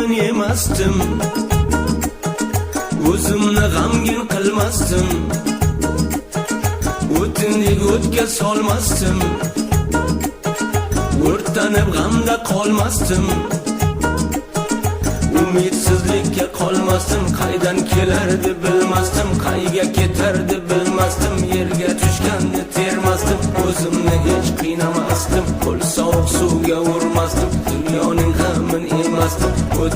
g'amgin emasdim, o'zimni g'amgin qilmasdim, o'tindek o'tga solmasdim, o'rtanib g'amda qolmasdim, umidsizlikka qolmasdim, qaydan kelardi bilmasdim, qayga ketardi bilmasdim, yerga tushganda termasdim, o'zimni hech qiynamasdim, qo'l sovuq suvga urmasdim, dunyoning g'amini emasdim.